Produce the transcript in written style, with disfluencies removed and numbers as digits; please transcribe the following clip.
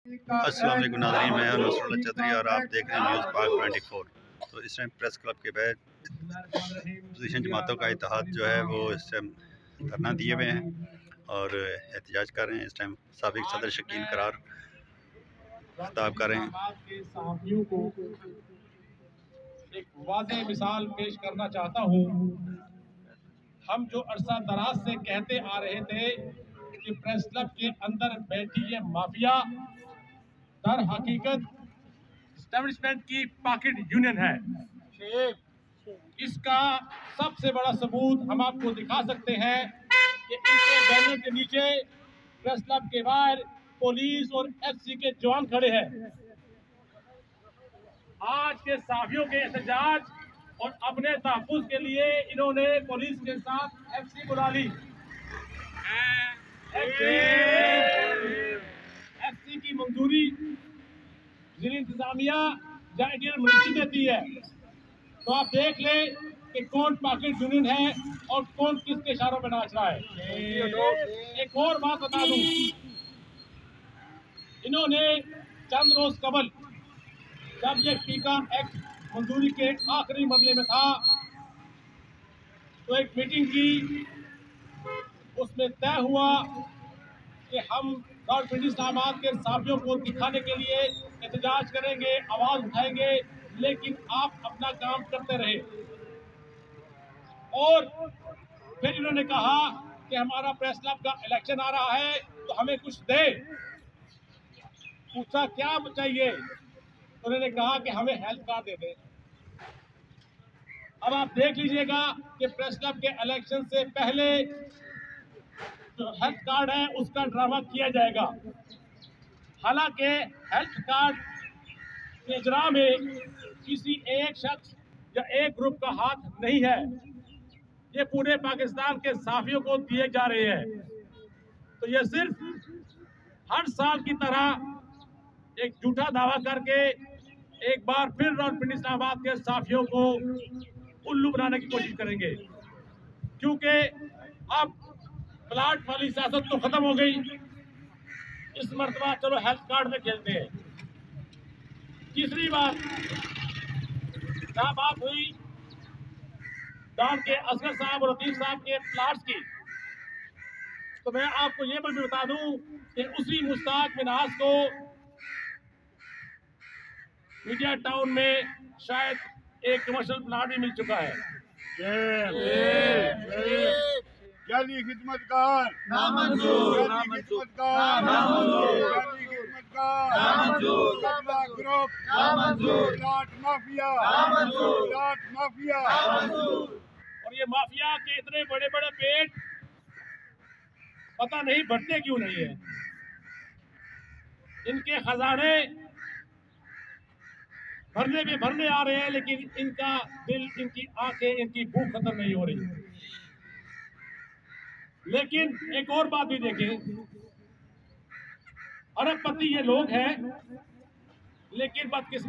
अस्सलाम वालेकुम नाज़रीन, मैं हूं नसरुल्लाह चौधरी और आप देख रहे हैं न्यूज़ पाक 24। तो इस टाइम प्रेस क्लब के बाहर अपोजिशन जमातों का इत्तेहाद जो है वो इस टाइम धरना दिए हुए हैं और एहतजाज कर रहे हैं। इस टाइम साबिक सदर शकील करार खिताब कर रहे हैं। सहाफ़ियों को एक वाज़ेह मिसाल पेश करना चाहता हूँ। हम जो अरसा दराज से कहते आ रहे थे कि प्रेस क्लब के अंदर बैठी ये माफिया दर हकीकत एस्टेब्लिशमेंट की पॉकेट यूनियन है। इसका सबसे बड़ा सबूत हम आपको दिखा सकते हैं कि इनके बैनर के नीचे प्रेस क्लब के बाहर पुलिस और एफसी के जवान खड़े हैं। आज के सहाफ़ियों के एहतजाज और अपने तहफ़्फ़ुज़ के लिए इन्होंने पुलिस के साथ एफसी बुला ली। एफसी की मंजूरी जिला इंतजामिया या इंडियन मिलिट्री देती है। तो आप देख ले कि कौन पॉकेट यूनियन है और कौन किसके इशारों पर नाच रहा है। एक और बात बता दूं, इन्होंने चंद रोज कबल जब ये पीका एक्ट मंजूरी के आखिरी मरहले में था तो एक मीटिंग की, उसमें तय हुआ कि हम रावलपिंडी इस्लामाबाद के सहाफ़ियों को दिखाने के लिए एहतजाज करेंगे, आवाज उठाएंगे, लेकिन आप अपना काम करते रहे। और फिर इन्होंने कहा कि हमारा प्रेस क्लब का इलेक्शन आ रहा है तो हमें कुछ दे। पूछा क्या चाहिए, तो उन्होंने कहा कि हमें हेल्थ कार्ड दे दें। अब आप देख लीजिएगा कि प्रेस क्लब के इलेक्शन से पहले जो हेल्थ कार्ड है उसका ड्रामा किया जाएगा। हालांकि हेल्थ कार्ड के इजरा में किसी एक शख्स या एक ग्रुप का हाथ नहीं है, ये पूरे पाकिस्तान के सहाफ़ियों को दिए जा रहे हैं। तो ये सिर्फ हर साल की तरह एक झूठा दावा करके एक बार फिर रावलपिंडी इस्लामाबाद के सहाफ़ियों को उल्लू बनाने की कोशिश करेंगे, क्योंकि अब प्लाट वाली सियासत तो खत्म हो गई। इस मर्तबा चलो हेल्थ कार्ड में खेलते हैं। तीसरी बात, जहाँ बात हुई डान के असगर साहब और लतीफ साहब के प्लाट्स की, तो मैं आपको ये भी बता दूं कि उसी मुश्ताक मिनाज को मीडिया टाउन में शायद एक कमर्शियल प्लाट भी मिल चुका है। जाली खिदमतकार नामंजूर, खिदमतकार जाली खिदमतकार नामंजूर, कब्जा ग्रुप नामंजूर, प्लाट माफिया नामंजूर, प्लाट माफिया नामंजूर। और ये माफिया के इतने बड़े बड़े पेट पता नहीं भरते क्यों नहीं है। इनके खजाने भरने में भरने आ रहे हैं, लेकिन इनका दिल, इनकी आंखें, इनकी भूख खत्म नहीं हो रही। लेकिन एक और बात भी देखें, अरबपति ये लोग हैं, लेकिन बदकिस्मत